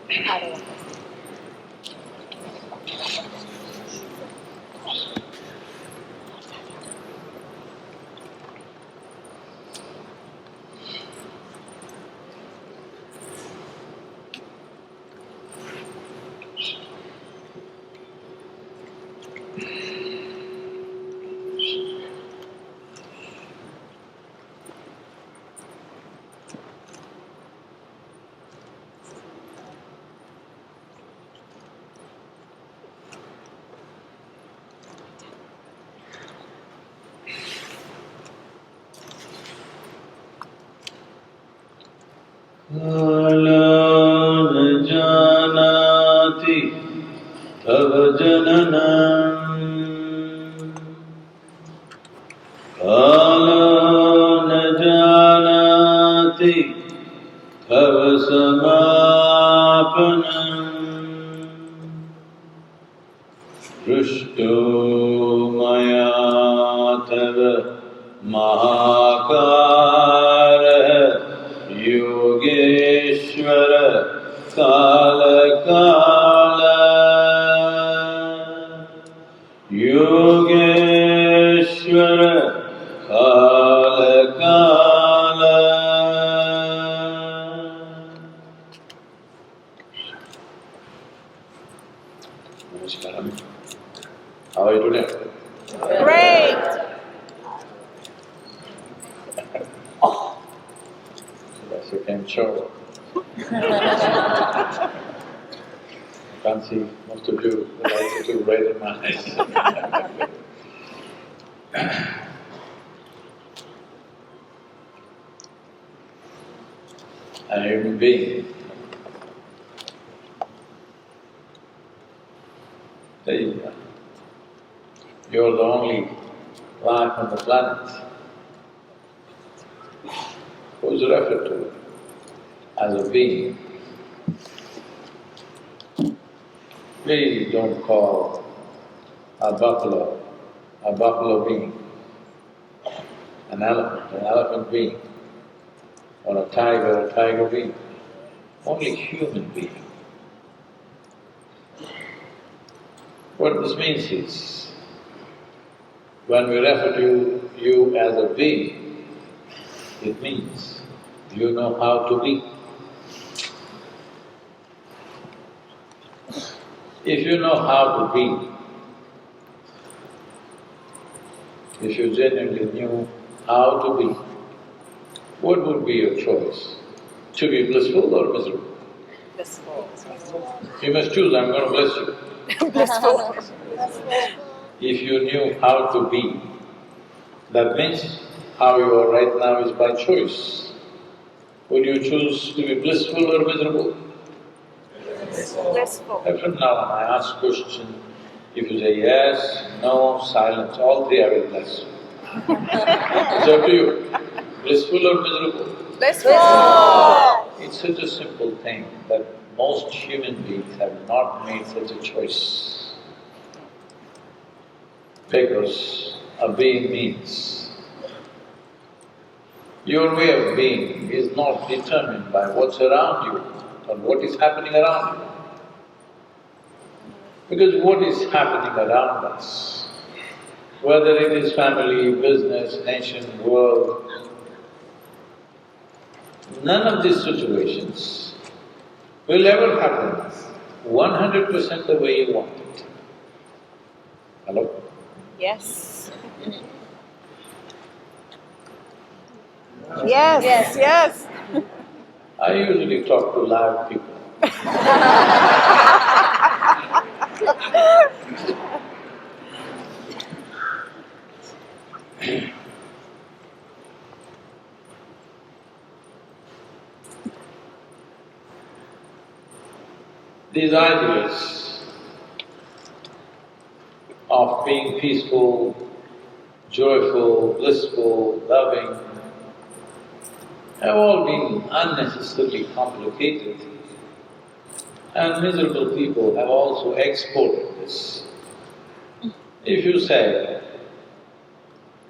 कालो न जानाति तव जननम् कालो न जानाति तव समापनम् दृष्टो मया तव महाकारः योगेश्वर काल काल योगेश्वर काल काल Namaskaram. How are you today? Great! Yes, you can show. I can't see most of you, the lights are too bright in my eyes. A human being. You're the only life on the planet who's referred to as a being. Please don't call a buffalo being, an elephant being, or a tiger being. Only human being. What this means is, when we refer to you as a being, it means you know how to be. If you know how to be, if you genuinely knew how to be, what would be your choice? To be blissful or miserable? Blissful. You must choose, I'm going to bless you. Blissful. If you knew how to be, that means how you are right now is by choice. Would you choose to be blissful or miserable? Blissful. From now on, I ask question, if you say yes, no, silence, all three I will bless. It's up to you. Blissful or miserable? Blissful. It's such a simple thing that most human beings have not made such a choice. Because a being means your way of being is not determined by what's around you or what is happening around you. Because what is happening around us, whether it is family, business, nation, world, none of these situations will ever happen 100% the way you want it. Hello? Yes. Yes. Yes. I usually talk to live people. These ideas of being peaceful, joyful, blissful, loving have all been unnecessarily complicated, and miserable people have also exported this. If you say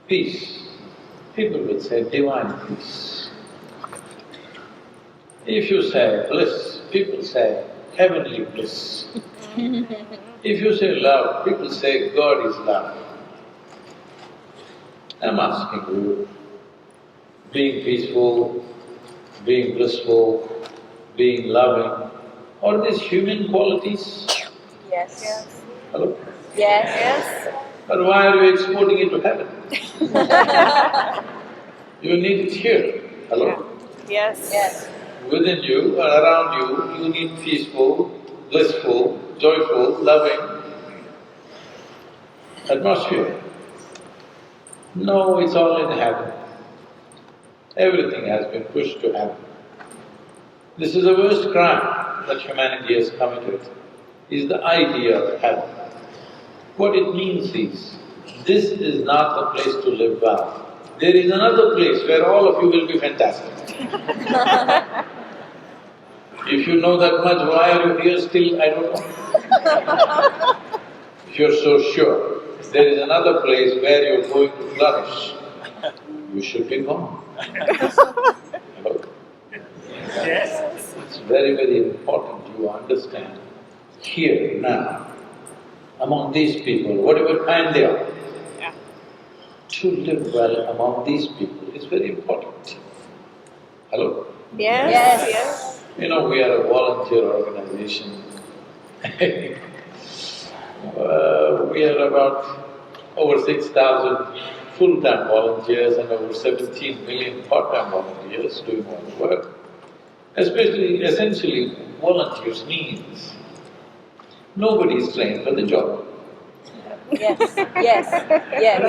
peace, people will say divine peace. If you say bliss, people say heavenly bliss. If you say love, people say God is love. I'm asking you, being peaceful, being blissful, being loving, are these human qualities? Yes. Hello? Yes. But why are you exporting it to heaven? You need it here. Hello? Yes. Within you or around you, you need peaceful, blissful, joyful, loving atmosphere. No, it's all in heaven. Everything has been pushed to heaven. This is the worst crime that humanity has committed, is the idea of heaven. What it means is, this is not the place to live well. There is another place where all of you will be fantastic. If you know that much, why are you here still, I don't know. If you're so sure, there is another place where you're going to flourish, you should be gone. Hello? Yes. It's very, very important you understand here, now, among these people, whatever kind they are, to live well among these people is very important. Hello? Yes. You know, we are a volunteer organization. We are about over 6,000 full-time volunteers and over 17 million part-time volunteers doing all the work. Essentially, volunteers means nobody is trained for the job. They're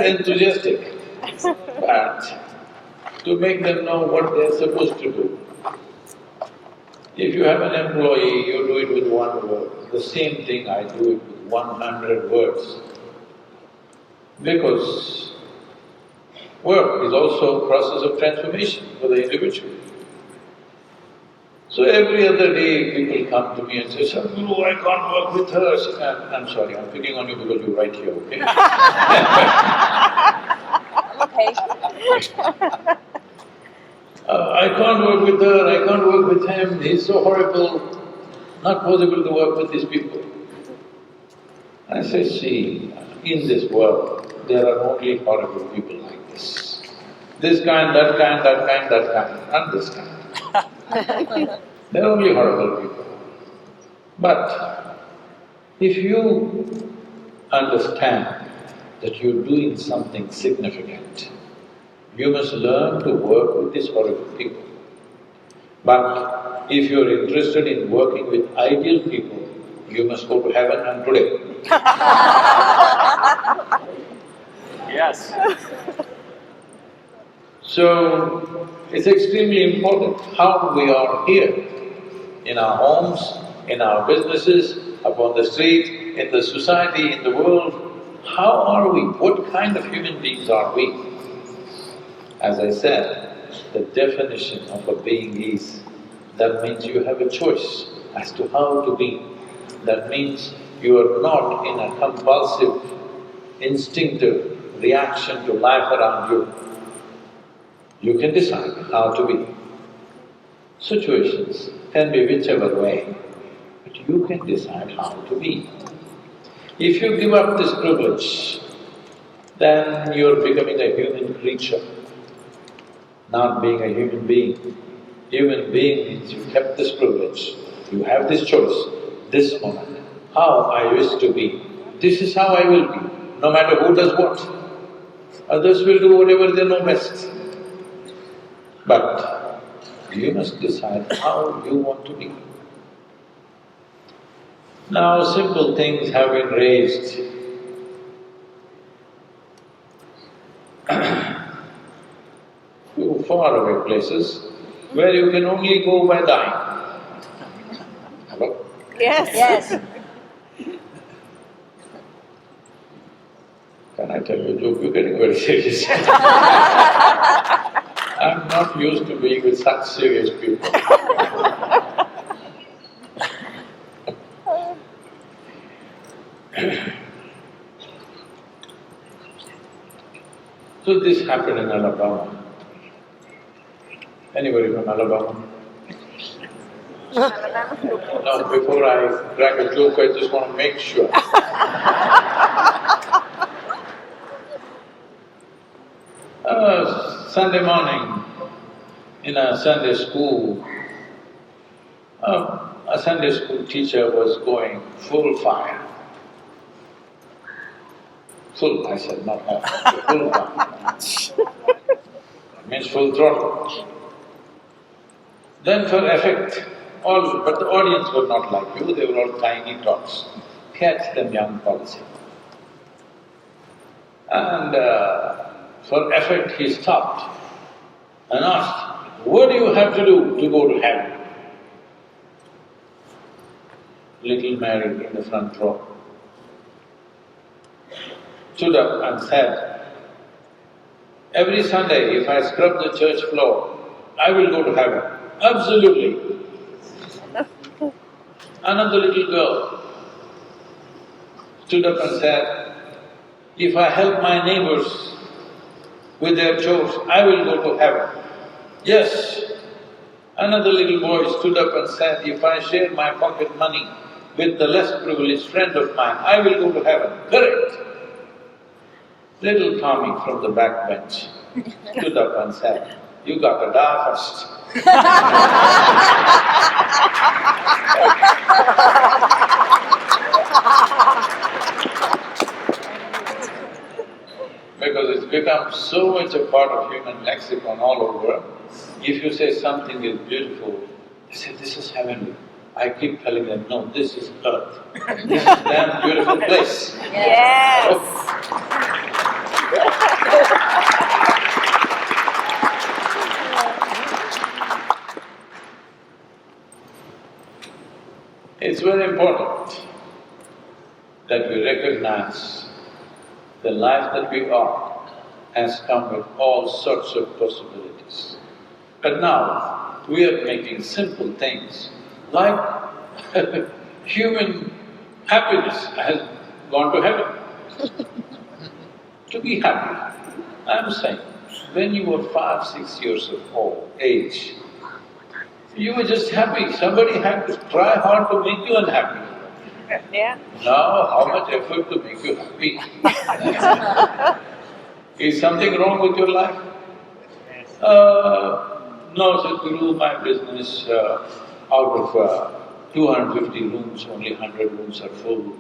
enthusiastic, but to make them know what they're supposed to do. If you have an employee, you do it with one word. The same thing I do it with 100 words. Because work is also a process of transformation for the individual. So every other day people come to me and say, Sadhguru, I can't work with her. I'm sorry, I'm picking on you because you're right here, okay? I can't work with her, I can't work with him, he's so horrible, not possible to work with these people. I say, see, in this world, there are only horrible people like this. This kind, that kind, that kind, that kind, not this kind. They're only horrible people. But if you understand that you're doing something significant, you must learn to work with these horrible people. But if you're interested in working with ideal people, you must go to heaven and today. Yes. So, it's extremely important how we are here, in our homes, in our businesses, upon the street, in the society, in the world. How are we? What kind of human beings are we? As I said, the definition of a being is, that means you have a choice as to how to be. That means you are not in a compulsive, instinctive reaction to life around you. You can decide how to be. Situations can be whichever way, but you can decide how to be. If you give up this privilege, then you're becoming a human creature, not being a human being. Human being means you kept this privilege, you have this choice, this moment, how I wish to be, this is how I will be, no matter who does what. Others will do whatever they know best. But you must decide how you want to be. Now, simple things have been raised. To faraway places where you can only go by dying. Hello? Yes. Can I tell you a joke? You're getting very serious. I'm not used to being with such serious people. So this happened in Alabama. Anybody from Alabama? Now, before I crack a joke, I just want to make sure. Sunday morning, in a Sunday school, a Sunday school teacher was going full fire. Full, I said, not half, full fire. Means full throttle. Then for effect, but the audience were not like you, they were all tiny tots. Catch them young policy. And for effect he stopped and asked, what do you have to do to go to heaven? Little Mary in the front row stood up and said, every Sunday if I scrub the church floor, I will go to heaven. Absolutely. Another little girl stood up and said, if I help my neighbors with their chores, I will go to heaven. Yes. Another little boy stood up and said, if I share my pocket money with the less privileged friend of mine, I will go to heaven. Correct. Little Tommy from the back bench stood up and said, you got to die first. Because it's become so much a part of human lexicon all over. If you say something is beautiful, they say, this is heavenly. I keep telling them, no, this is earth. This is a damn beautiful place. Yes. It's very important that we recognize the life that we are has come with all sorts of possibilities. But now, we are making simple things like human happiness has gone to heaven. To be happy, I'm saying, when you were 5, 6 years of age, you were just happy. Somebody had to try hard to make you unhappy. Yeah. Now, how much effort to make you happy? Is something wrong with your life? No, Sadhguru, my business, out of 250 rooms, only 100 rooms are full.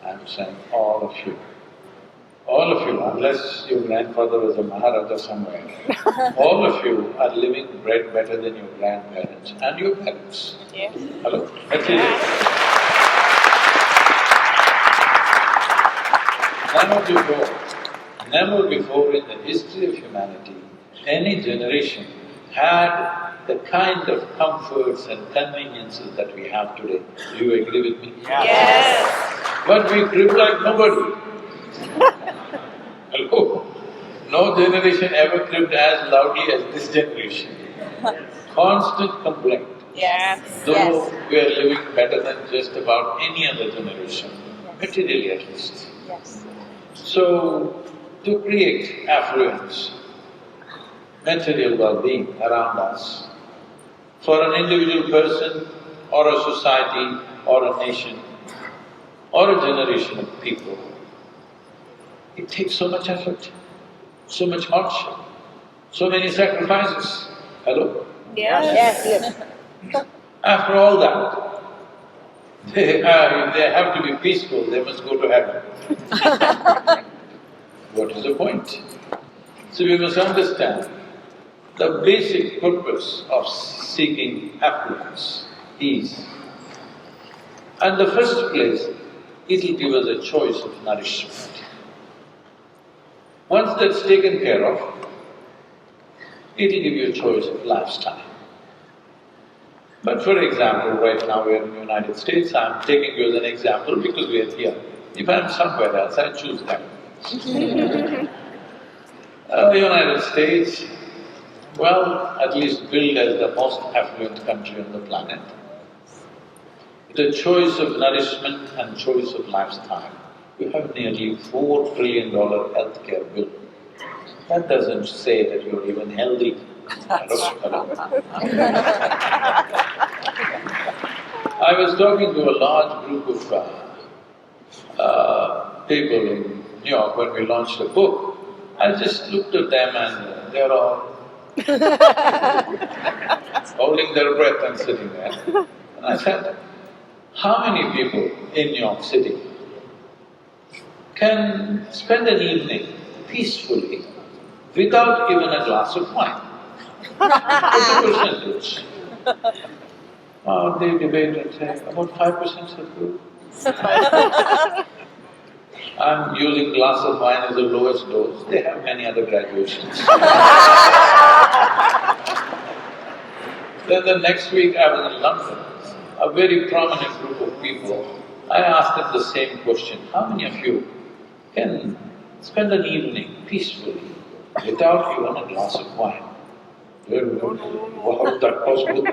I'm saying all of you, unless your grandfather was a Maharaja somewhere, all of you are living bread better than your grandparents and your parents. Yeah. Hello? That's it. Never before in the history of humanity, any generation had the kind of comforts and conveniences that we have today. Do you agree with me? Yes. But we crib like nobody. Hello? No generation ever cribbed as loudly as this generation. Constant complaint. Yes. Though we are living better than just about any other generation, materially at least. Yes. So, to create affluence, material well-being around us, for an individual person or a society or a nation or a generation of people, it takes so much effort, so much hardship, so many sacrifices. Hello? Yes. After all that, if they have to be peaceful, they must go to heaven. What is the point? So we must understand the basic purpose of seeking affluence is, in the first place, it'll give us a choice of nourishment. Once that's taken care of, it'll give you a choice of lifestyle. But for example, right now we are in the United States, I'm taking you as an example because we are here. If I'm somewhere else, I choose that. United States, well, at least billed as the most affluent country on the planet. The choice of nourishment and choice of lifestyle. You have nearly $4 trillion healthcare bill. That doesn't say that you're even healthy. Hello? I was talking to a large group of people in New York when we launched the book. I just looked at them and they're all holding their breath and sitting there. And I said, how many people in New York City can spend an evening peacefully without even a glass of wine? What's the percentage? They debate and say, about 5% Sadhguru. I'm using glass of wine as the lowest dose, they have many other graduations. Then the next week I was in London, a very prominent group of people, I asked them the same question, how many of you can spend an evening peacefully without even a glass of wine? How is that possible?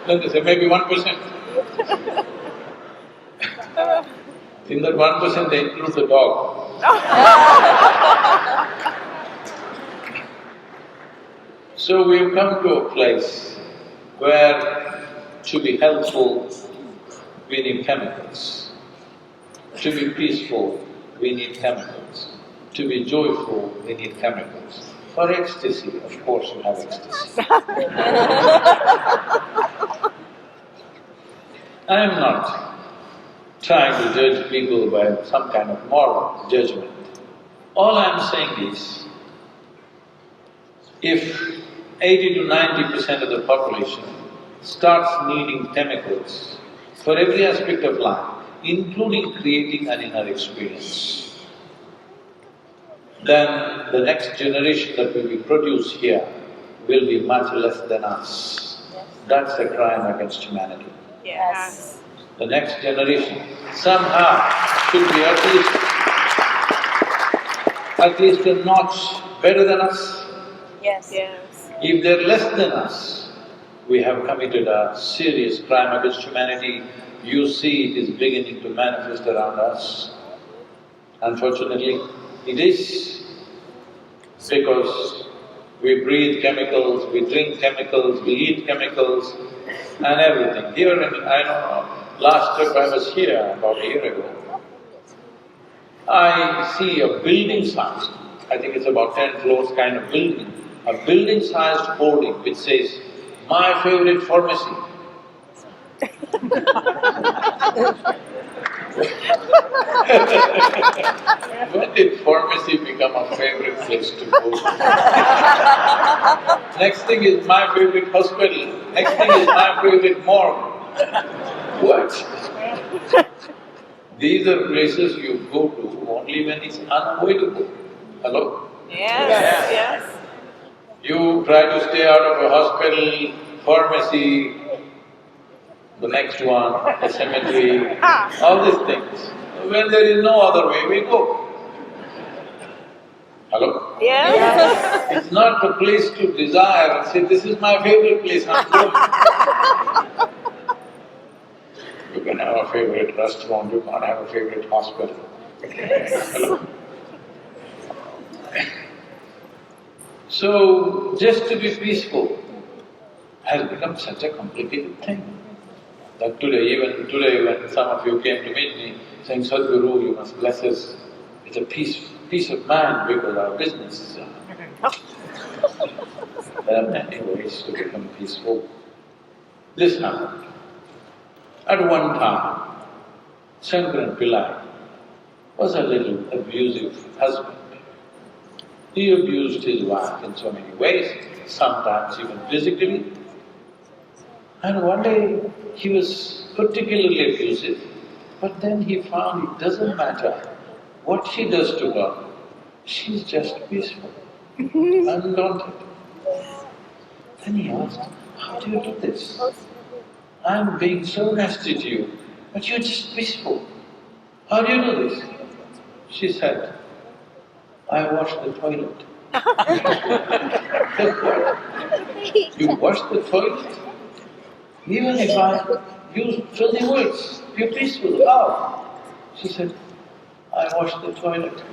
Then they say, maybe 1%. In that 1% they include the dog. So we've come to a place where to be helpful, we need chemicals. To be peaceful, we need chemicals. To be joyful, we need chemicals. For ecstasy, of course you have ecstasy. I am not trying to judge people by some kind of moral judgment. All I'm saying is, if 80 to 90% of the population starts needing chemicals for every aspect of life, including creating an inner experience, then the next generation that will be produced here will be much less than us. That's a crime against humanity. Yes. The next generation somehow should be at least a notch better than us. Yes. If they're less than us, we have committed a serious crime against humanity. You see it is beginning to manifest around us. Unfortunately, it is because we breathe chemicals, we drink chemicals, we eat chemicals and everything. Here I know, last trip I was here about a year ago, I see a building size, I think it's about 10 floors kind of building, a building-sized hoarding which says, "My favorite pharmacy." When did pharmacy become a favorite place to go? Next thing is my favorite hospital, next thing is my favorite morgue. What? These are places you go to only when it's unavoidable. Hello? Yes. You try to stay out of a hospital, pharmacy, the next one, a cemetery, all these things. When there is no other way, we go. Hello? Yes. It's not a place to desire and say, this is my favorite place, I'm going. You can have a favorite restaurant, you can't have a favorite hospital. Hello? So, just to be peaceful has become such a complicated thing that today when some of you came to meet me saying, "Sadhguru, you must bless us, it's a peace of mind because our business is There are many ways to become peaceful. This happened. At one time, Shankaran Pillai was a little abusive husband. He abused his wife in so many ways, sometimes even physically. And one day he was particularly abusive, but then he found it doesn't matter what she does to her, she's just peaceful, undaunted. Then he asked, how do you do this? I'm being so nasty to you, but you're just peaceful. How do you do this? She said, I wash the toilet. You wash the toilet? Even if I use filthy words, you're peaceful. How? She said, I wash the toilet.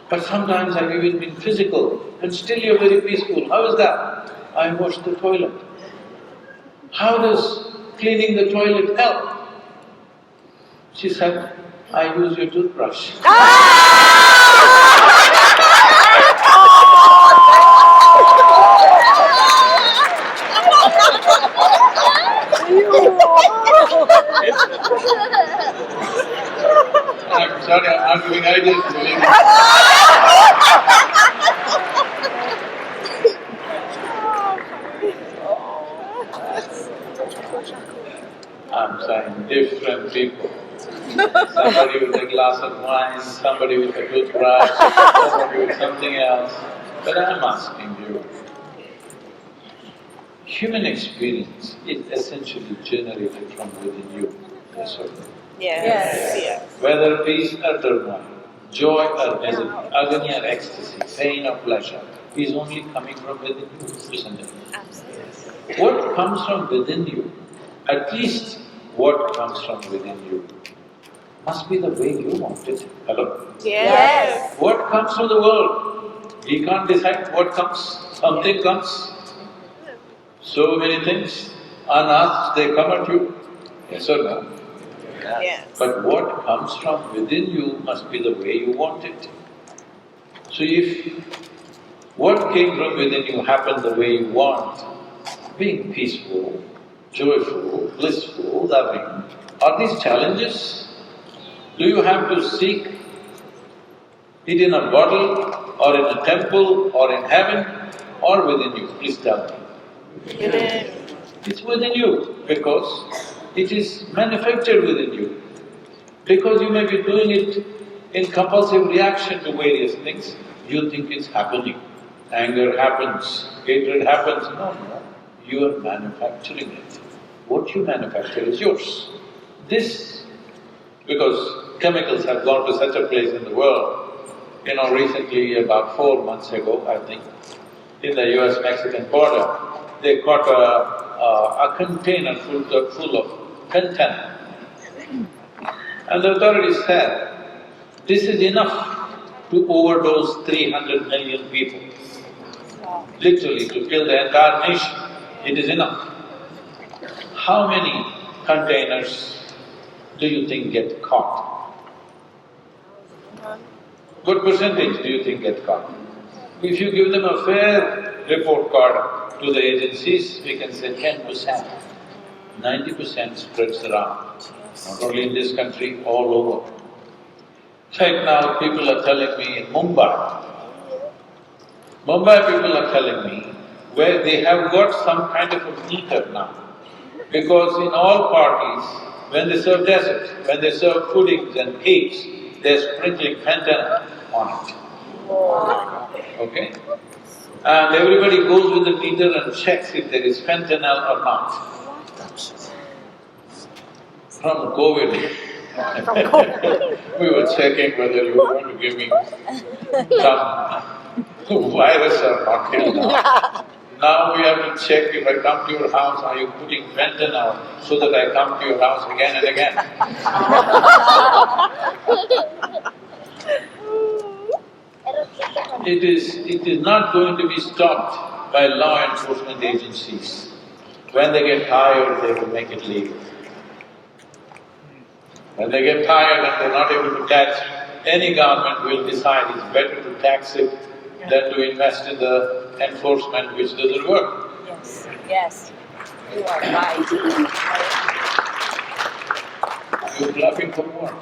But sometimes I've even been physical and still you're very peaceful. How is that? I wash the toilet. How does cleaning the toilet help? She said, I use your toothbrush. I'm sorry, I'm not giving ideas to you. I'm saying different people. Somebody with a glass of wine, somebody with a toothbrush, somebody with something else. But I'm asking you, human experience is essentially generated from within you, yes or no? Yes. Whether peace or turmoil, joy or misery, agony or ecstasy, pain or pleasure, is only coming from within you, isn't it? Absolutely. What comes from within you, at least what comes from within you, must be the way you want it. Hello? Yes. What comes from the world? We can't decide what comes, something comes. So many things, unasked they come at you, yes or no? Yes. But what comes from within you must be the way you want it. So if what came from within you happened the way you want, being peaceful, joyful, blissful, loving, are these challenges? Do you have to seek it in a bottle or in a temple or in heaven or within you? Please tell me. Within. It's within you because it is manufactured within you. Because you may be doing it in compulsive reaction to various things, you think it's happening. Anger happens, hatred happens. No, you are manufacturing it. What you manufacture is yours. This, because chemicals have gone to such a place in the world, recently about 4 months ago, I think, in the US-Mexican border, they caught a container full of fentanyl. And the authorities said, this is enough to overdose 300 million people. Literally, to kill the entire nation, it is enough. How many containers do you think get caught? What percentage do you think get caught? If you give them a fair report card to the agencies, we can say 10%. 90% spreads around, not only in this country, all over. Right now, people are telling me in Mumbai people are telling me where they have got some kind of a meter now. Because in all parties, when they serve desserts, when they serve puddings and cakes, they're sprinkling fentanyl on it. Okay? And everybody goes with the meter and checks if there is fentanyl or not. From COVID, we were checking whether you were going to give me some virus or not till now. Now we have to check if I come to your house, are you putting fentanyl so that I come to your house again and again? It is not going to be stopped by law enforcement agencies. When they get tired, they will make it legal. When they get tired and they're not able to catch, any government will decide it's better to tax it than to invest in the enforcement which doesn't work. Yes. You are right. You're bluffing for what?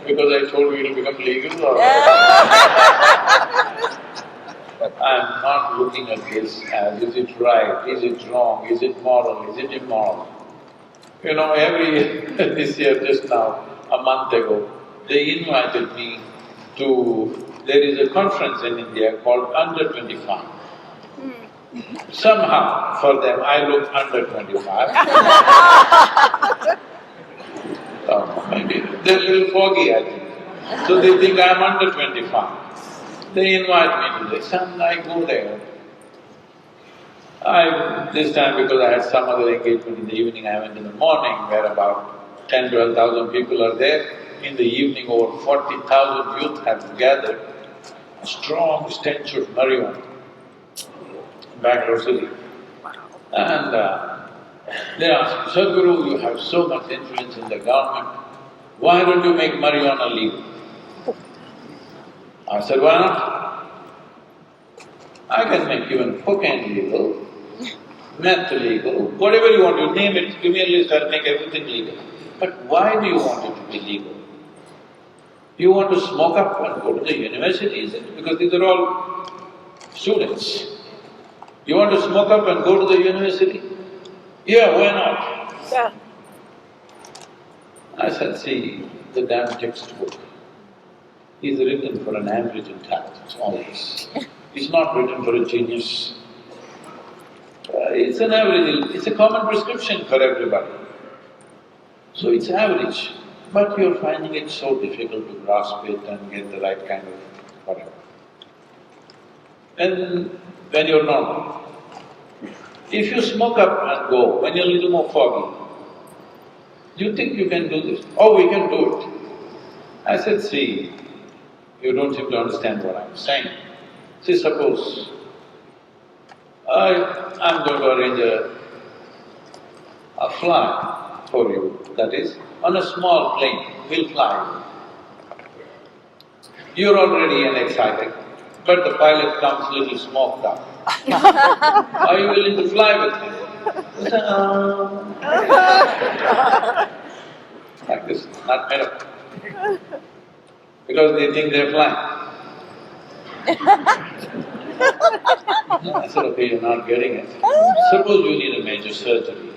Because I told you it'll become legal or… I'm not looking at this as is it right, is it wrong, is it moral, is it immoral. this year, just now, a month ago, they invited me to… there is a conference in India called Under 25. Somehow, for them, I look under 25. Maybe they're a little foggy, I think. So they think I'm under 25. They invite me to this and I go there. This time because I had some other engagement in the evening, I went in the morning where about 10,000 to 12,000 people are there. in the evening over 40,000 youth have gathered, a strong stench of marijuana in Bangalore city. And they asked, Sadhguru, you have so much influence in the government, why don't you make marijuana legal? I said, why not? I can make even cocaine legal, meth legal, whatever you want, you name it, give me a list, I'll make everything legal. But why do you want it to be legal? You want to smoke up and go to the university, is it? Because these are all students. You want to smoke up and go to the university? Yeah, why not? Yeah. I said, see, the damn textbook is written for an average intelligence, always. It's not written for a genius. It's an average, it's a common prescription for everybody. So it's average, but you're finding it so difficult to grasp it and get the right kind of whatever. And when you're normal, if you smoke up and go, when you're a little more foggy, you think you can do this? Oh, we can do it. I said, see, you don't seem to understand what I'm saying. See, suppose I'm going to arrange a flight for you, that is, on a small plane, we'll fly you. You're already excited, but the pilot comes a little smoked up. Are you willing to fly with him? Like this, not made up. Because they think they're flying. I said, okay, you're not getting it. Suppose you need a major surgery.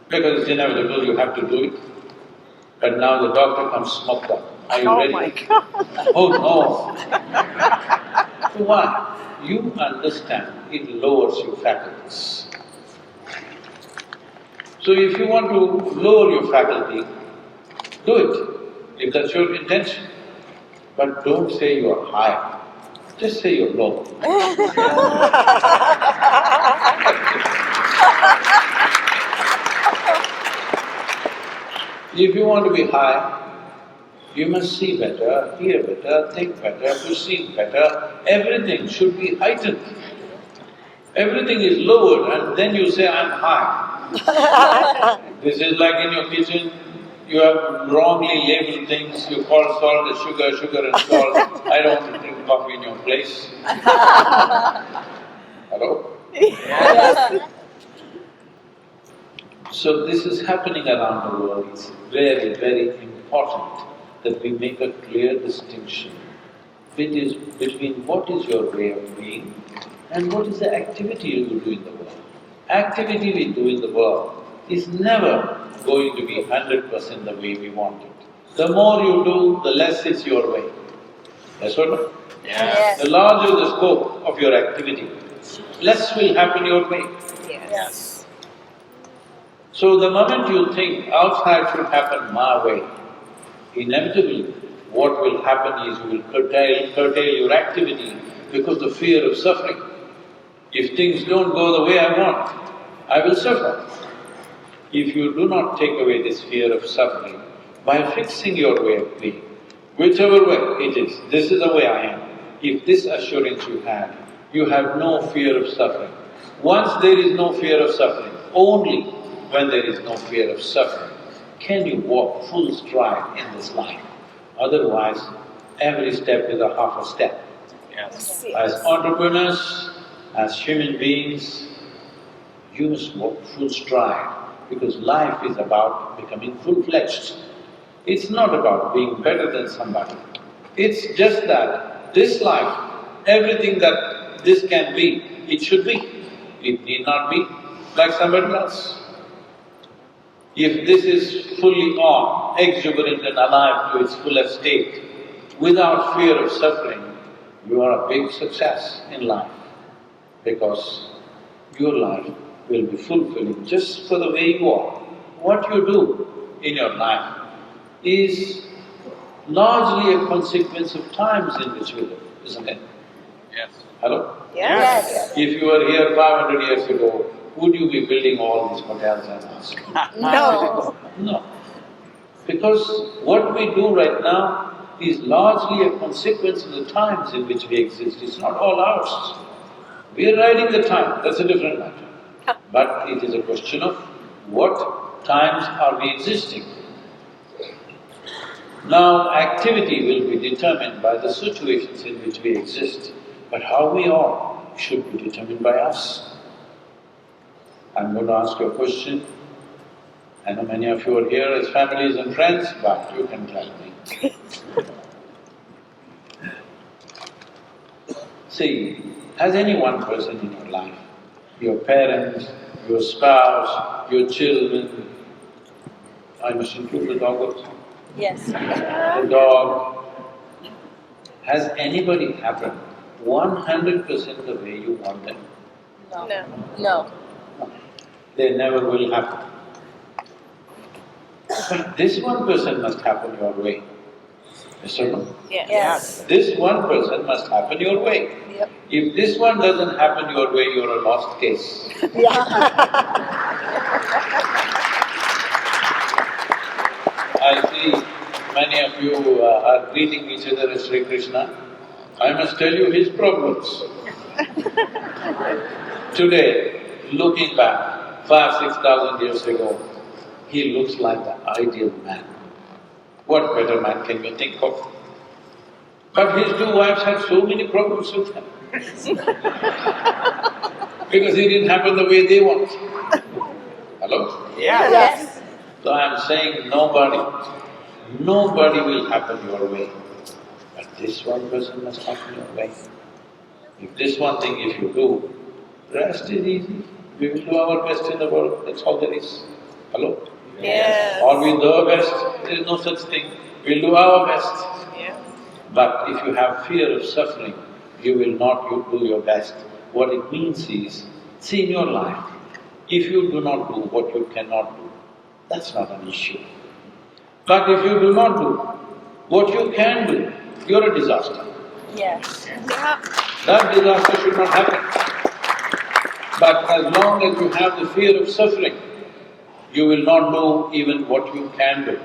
Because it's inevitable, you have to do it. But now the doctor comes smoked up. Are you ready? Oh my God. Oh no! So why? You understand, it lowers your faculties. So if you want to lower your faculty, do it, if that's your intention. But don't say you are high, just say you're low. If you want to be high, you must see better, hear better, think better, perceive better. Everything should be heightened. Everything is lowered and then you say, I'm high. This is like in your kitchen, you have wrongly labeled things, you call salt as sugar, sugar and salt. I don't want to drink coffee in your place. Hello? Yes. So this is happening around the world. It's very, very important that we make a clear distinction between what is your way of being and what is the activity you do in the world. Activity we do in the world is never going to be 100% the way we want it. The more you do, the less it's your way. Yes or no? Yes. The larger the scope of your activity, less will happen your way. Yes. So the moment you think outside should happen my way, inevitably what will happen is you will curtail your activity because the fear of suffering. If things don't go the way I want, I will suffer. If you do not take away this fear of suffering by fixing your way of being, whichever way it is, this is the way I am, if this assurance you have no fear of suffering. Once there is no fear of suffering, only when there is no fear of suffering, can you walk full stride in this life. Otherwise, every step is a half a step. Yes. As entrepreneurs, as human beings, you must walk full stride because life is about becoming full-fledged. It's not about being better than somebody. It's just that this life, everything that this can be, it should be. It need not be like somebody else. If this is fully on, exuberant and alive to its fullest state, without fear of suffering, you are a big success in life because your life will be fulfilling just for the way you are. What you do in your life is largely a consequence of times in which we live, isn't it? Yes. Hello? Yes. If you were here 500 years ago, would you be building all these hotels and houses? No. No. Because what we do right now is largely a consequence of the times in which we exist, it's not all ours. We are riding the time, that's a different matter. But it is a question of what times are we existing. Now, activity will be determined by the situations in which we exist, but how we are should be determined by us. I'm going to ask you a question. I know many of you are here as families and friends, but you can tell me. See, has any one person in your life, your parents, your spouse, your children, I must include the dog also, Yes. the dog, has anybody happened 100% the way you want them? No. No. No, they never will happen. But this one person must happen your way. Yes or no? Yes. This one person must happen your way. Yep. If this one doesn't happen your way, you're a lost case. I see many of you are greeting each other as Sri Krishna. I must tell you his problems. Today, looking back 5,000–6,000 years ago, he looks like the ideal man. What better man can we think of? But his two wives had so many problems with him. Because he didn't happen the way they want. Hello? Yes. So I'm saying nobody will happen your way. But this one person must happen your way. If this one thing if you do, rest is easy. We will do our best in the world, that's all there is. Hello? Yes. Or we'll do our best, there is no such thing. We'll do our best. But if you have fear of suffering, you will not do your best. What it means is, see in your life, if you do not do what you cannot do, that's not an issue. But if you do not do what you can do, you're a disaster. Yes. That disaster should not happen. But as long as you have the fear of suffering, you will not do even what you can do.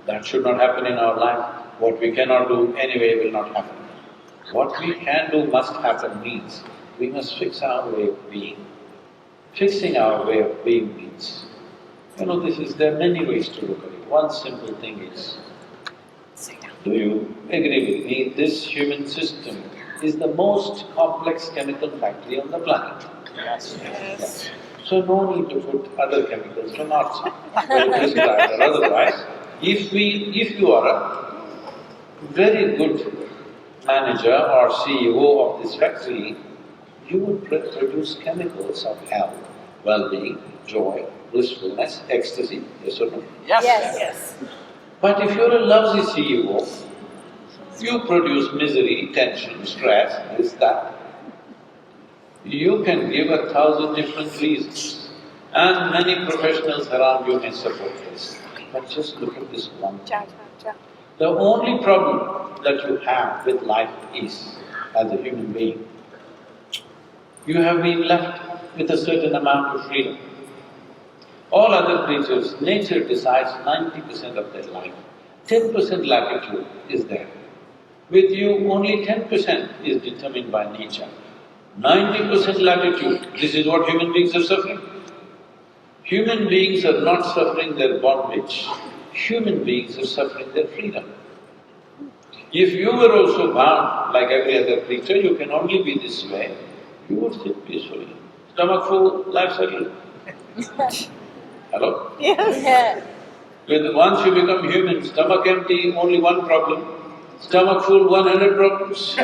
That should not happen in our life. What we cannot do anyway will not happen. What we can do must happen means we must fix our way of being. Fixing our way of being means, there are many ways to look at it. One simple thing is, do you agree with me, this human system is the most complex chemical factory on the planet? Yes. So no need to put other chemicals from outside, whether prescribed or otherwise. If you are a very good manager or CEO of this factory, you would produce chemicals of health, well-being, joy, blissfulness, ecstasy, yes or no? Yes. But if you're a lousy CEO, you produce misery, tension, stress, this, that. You can give 1,000 different reasons, and many professionals around you may support this. But just look at this one thing. The only problem that you have with life is, as a human being, you have been left with a certain amount of freedom. All other creatures, nature decides 90% of their life. 10% latitude is there. With you, only 10% is determined by nature. 90% latitude, this is what human beings are suffering. Human beings are not suffering their bondage, human beings are suffering their freedom. If you were also bound like every other creature, you can only be this way, you would sit peacefully. Stomach full, life settled. Hello? Yes. Once you become human, stomach empty, only one problem. Stomach full, 100 problems.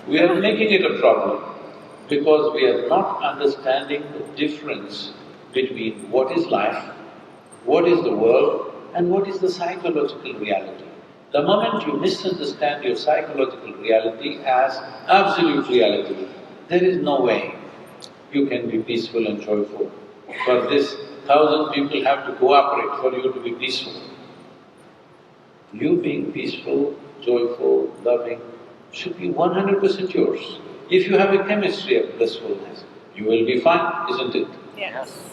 We are making it a problem because we are not understanding the difference between what is life, what is the world, and what is the psychological reality. The moment you misunderstand your psychological reality as absolute reality, there is no way you can be peaceful and joyful. For this, 1,000 people have to cooperate for you to be peaceful. You being peaceful, joyful, loving, should be 100% yours. If you have a chemistry of blissfulness, you will be fine, isn't it? Yes.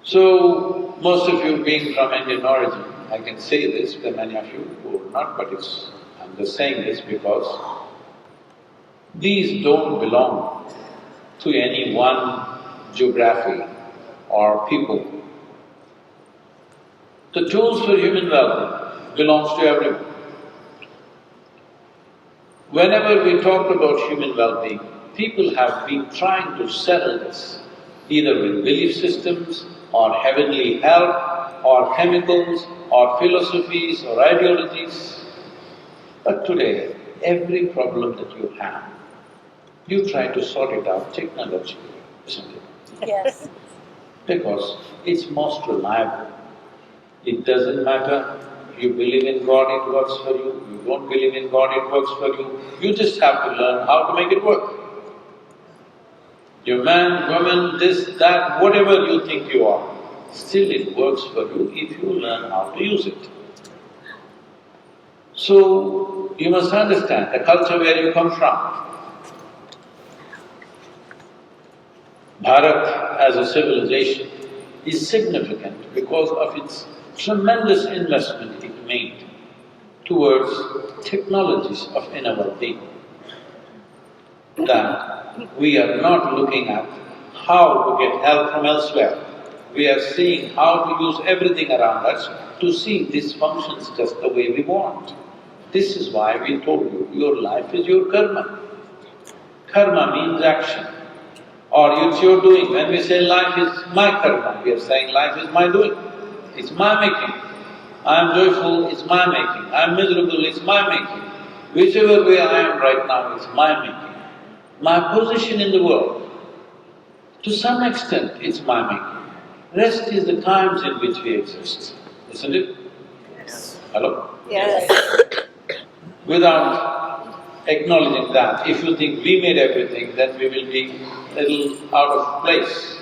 So, most of you being from Indian origin, I can say this, there are many of you who are not, but I'm just saying this because these don't belong to any one geography or people. The tools for human well-being belongs to everyone. Whenever we talk about human well-being, people have been trying to settle this, either with belief systems or heavenly help or chemicals or philosophies or ideologies. But today, every problem that you have, you try to sort it out technologically, isn't it? Yes. Because it's most reliable. It doesn't matter, you believe in God, it works for you, you don't believe in God, it works for you. You just have to learn how to make it work. You're man, woman, this, that, whatever you think you are, still it works for you if you learn how to use it. So, you must understand the culture where you come from. Bharat as a civilization is significant because of its tremendous investment it made towards technologies of inner well-being. That we are not looking at how to get help from elsewhere. We are seeing how to use everything around us to see this functions just the way we want. This is why we told you, your life is your karma. Karma means action, or it's your doing. When we say life is my karma, we are saying life is my doing, it's my making. I am joyful, it's my making. I am miserable, it's my making. Whichever way I am right now, it's my making. My position in the world, to some extent, it's my making. Rest is the times in which we exist, isn't it? Yes. Hello? Yes. Without acknowledging that, if you think we made everything, then we will be a little out of place,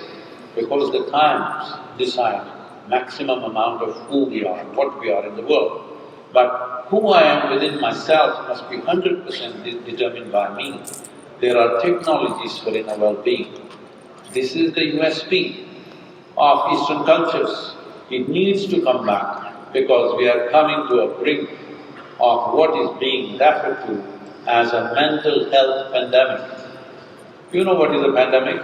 because the times decide maximum amount of who we are and what we are in the world. But who I am within myself must be 100% determined by me. There are technologies for inner well-being. This is the USP of Eastern cultures. It needs to come back because we are coming to a brink of what is being referred to as a mental health pandemic. You know what is a pandemic?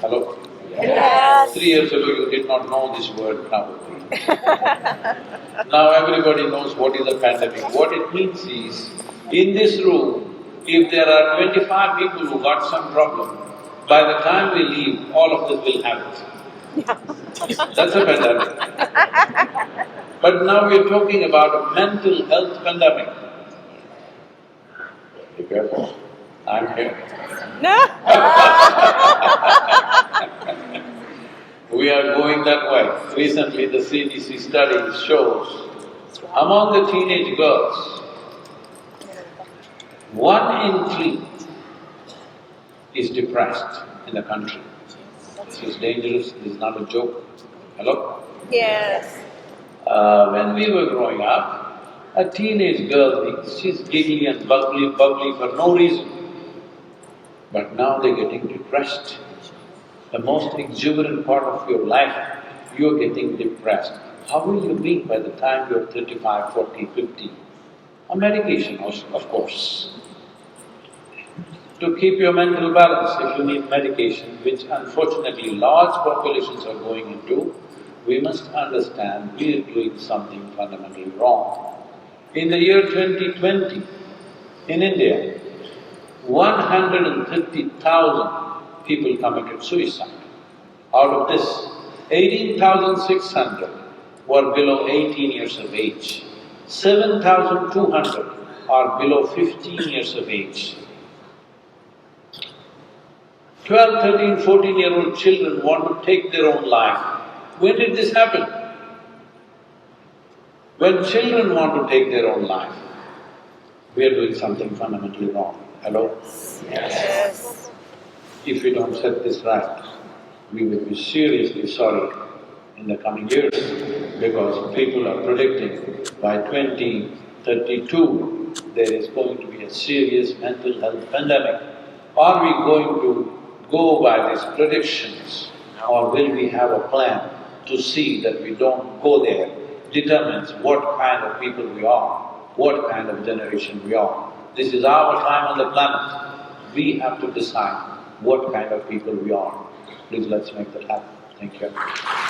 Hello? Yes. 3 years ago you did not know this word probably. Now everybody knows what is a pandemic. What it means is, in this room, if there are 25 people who got some problem, by the time we leave, all of us will have it. That's a pandemic. But now we're talking about a mental health pandemic. Be careful, I'm here. No. We are going that way. Recently the CDC study shows among the teenage girls, 1 in 3 is depressed in the country. This is dangerous, this is not a joke. Hello? Yes. When we were growing up, a teenage girl thinks she's giggly and bubbly for no reason. But now they're getting depressed. The most exuberant part of your life, you're getting depressed. How will you be by the time you're 35, 40, 50? A medication, of course. To keep your mental balance, if you need medication, which unfortunately large populations are going into, we must understand we are doing something fundamentally wrong. In the year 2020, in India, 130,000 people committed suicide. Out of this, 18,600 were below 18 years of age. 7,200 are below 15 years of age. 12, 13, 14-year-old children want to take their own life. When did this happen? When children want to take their own life, we are doing something fundamentally wrong. Hello? Yes. If we don't set this right, we will be seriously sorry in the coming years, because people are predicting by 2032 there is going to be a serious mental health pandemic. Are we going to go by these predictions or will we have a plan to see that we don't go there, determines what kind of people we are, what kind of generation we are. This is our time on the planet. We have to decide what kind of people we are. Please let's make that happen. Thank you.